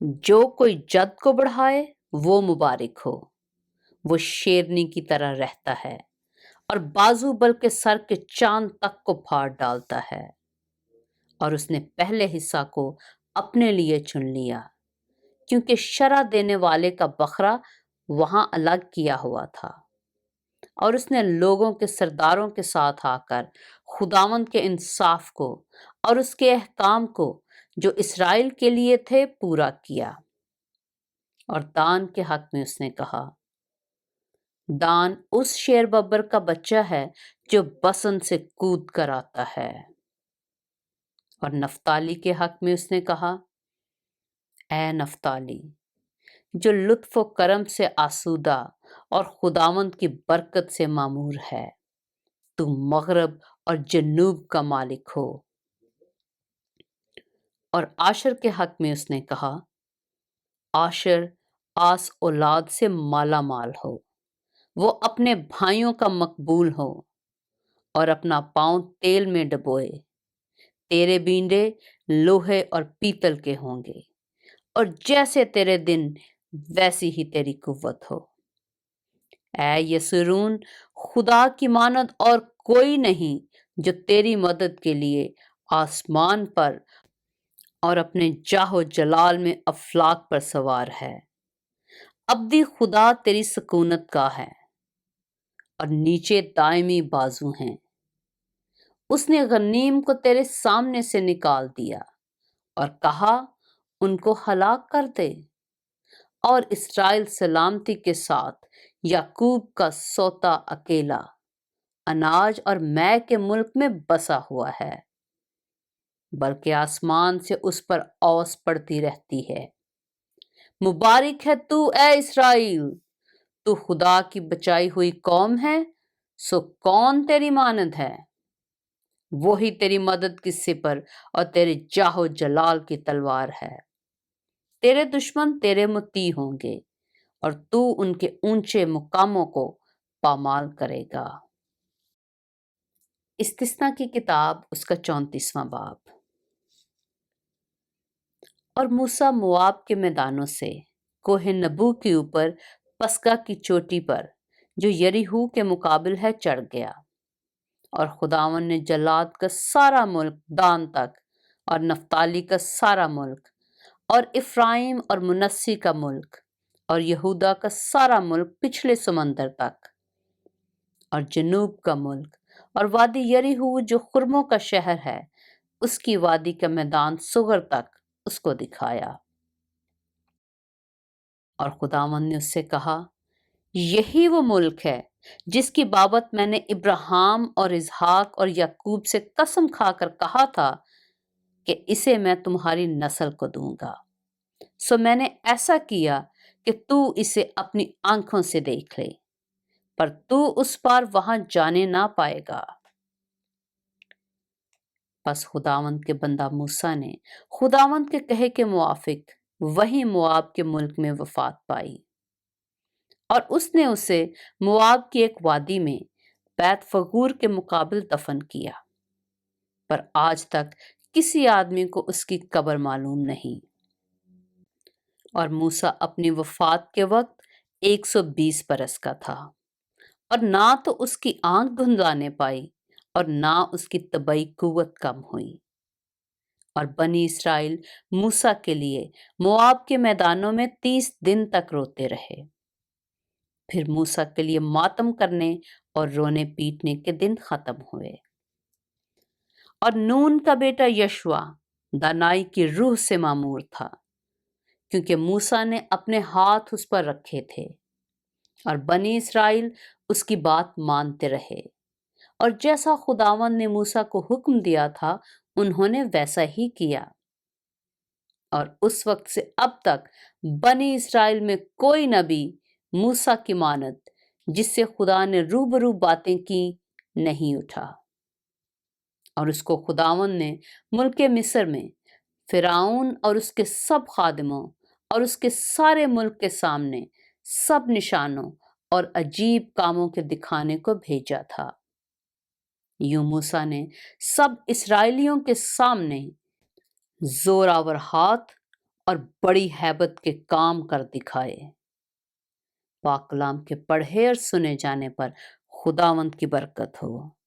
جو کوئی جد کو بڑھائے وہ مبارک ہو، وہ شیرنی کی طرح رہتا ہے اور بازو بلکہ سر کے چاند تک کو پھاڑ ڈالتا ہے۔ اور اس نے پہلے حصہ کو اپنے لیے چن لیا، کیونکہ شرع دینے والے کا بکرا وہاں الگ کیا ہوا تھا۔ اور اس نے لوگوں کے سرداروں کے ساتھ آ کر خداوند کے انصاف کو اور اس کے احکام کو جو اسرائیل کے لیے تھے پورا کیا۔ اور دان کے حق میں اس نے کہا، دان اس شیر ببر کا بچہ ہے جو بسن سے کود کر آتا ہے۔ اور نفتالی کے حق میں اس نے کہا، اے نفتالی جو لطف و کرم سے آسودہ اور خداوند کی برکت سے معمور ہے، تو مغرب اور جنوب کا مالک ہو۔ اور آشر کے حق میں اس نے کہا، آشر آس اولاد سے مالا مال ہو، وہ اپنے بھائیوں کا مقبول ہو اور اپنا پاؤں تیل میں ڈبوئے۔ تیرے بینڈے لوہے اور پیتل کے ہوں گے، اور جیسے تیرے دن ویسی ہی تیری قوت ہو۔ اے یسرون، خدا کی مانند اور کوئی نہیں جو تیری مدد کے لیے آسمان پر اور اپنے جاہ و جلال میں افلاک پر سوار ہے۔ ابدی خدا تیری سکونت گاہ ہے اور نیچے دائمی بازو ہیں۔ اس نے غنیم کو تیرے سامنے سے نکال دیا اور کہا، ان کو ہلاک کر دے۔ اور اسرائیل سلامتی کے ساتھ یعقوب کا سوتا اکیلا اناج اور مے کے ملک میں بسا ہوا ہے، بلکہ آسمان سے اس پر اوس پڑتی رہتی ہے۔ مبارک ہے تو اے اسرائیل، تو خدا کی بچائی ہوئی قوم ہے، سو کون تیری مانند ہے؟ وہی تیری مدد کی سپر اور تیرے جاہ و جلال کی تلوار ہے۔ تیرے دشمن تیرے مطیع ہوں گے اور تو ان کے اونچے مقاموں کو پامال کرے گا۔ استثنا کی کتاب اس کا 34واں باب۔ اور موسیٰ مواب کے میدانوں سے کوہ نبو کے اوپر پسگا کی چوٹی پر جو یریحو کے مقابل ہے چڑھ گیا۔ اور خداوند نے جلاد کا سارا ملک دان تک اور نفتالی کا سارا ملک اور افرائیم اور منسی کا ملک اور یہودا کا سارا ملک پچھلے سمندر تک اور جنوب کا ملک اور وادی یریحو جو خرموں کا شہر ہے، اس کی وادی کا میدان صغر تک اس کو دکھایا۔ اور خداوند نے اس سے کہا، یہی وہ ملک ہے جس کی بابت میں نے ابراہیم اور اسحاق اور یعقوب سے قسم کھا کر کہا تھا کہ اسے میں تمہاری نسل کو دوں گا۔ سو میں نے ایسا کیا کہ تو اسے اپنی آنکھوں سے دیکھ لے، پر تو اس پار وہاں جانے نہ پائے گا۔ پس خداوند کے بندہ موسیٰ نے خداوند کے کہے کے موافق وہیں مواب کے ملک میں وفات پائی، اور اس نے اسے مواب کی ایک وادی میں بیت فگور کے مقابل دفن کیا، پر آج تک کسی آدمی کو اس کی قبر معلوم نہیں۔ اور موسیٰ اپنی وفات کے وقت 120 برس کا تھا، اور نہ تو اس کی آنکھ دھندلانے پائی اور نہ اس کی طبعی قوت کم ہوئی۔ اور بنی اسرائیل موسیٰ کے لیے مواب کے میدانوں میں 30 دن تک روتے رہے۔ پھر موسیٰ کے لیے ماتم کرنے اور رونے پیٹنے کے دن ختم ہوئے۔ اور نون کا بیٹا یشوع دانائی کی روح سے معمور تھا، کیونکہ موسیٰ نے اپنے ہاتھ اس پر رکھے تھے، اور بنی اسرائیل اس کی بات مانتے رہے، اور جیسا خداوند نے موسیٰ کو حکم دیا تھا انہوں نے ویسا ہی کیا۔ اور اس وقت سے اب تک بنی اسرائیل میں کوئی نبی موسیٰ کی مانند جس سے خدا نے روبرو باتیں کی نہیں اٹھا۔ اور اس کو خداوند نے ملک مصر میں فرعون اور اس کے سب خادموں اور اس کے سارے ملک کے سامنے سب نشانوں اور عجیب کاموں کے دکھانے کو بھیجا تھا۔ یوں موسیٰ نے سب اسرائیلیوں کے سامنے زور آور ہاتھ اور بڑی ہیبت کے کام کر دکھائے۔ پاک کلام کے پڑھے اور سنے جانے پر خداوند کی برکت ہو۔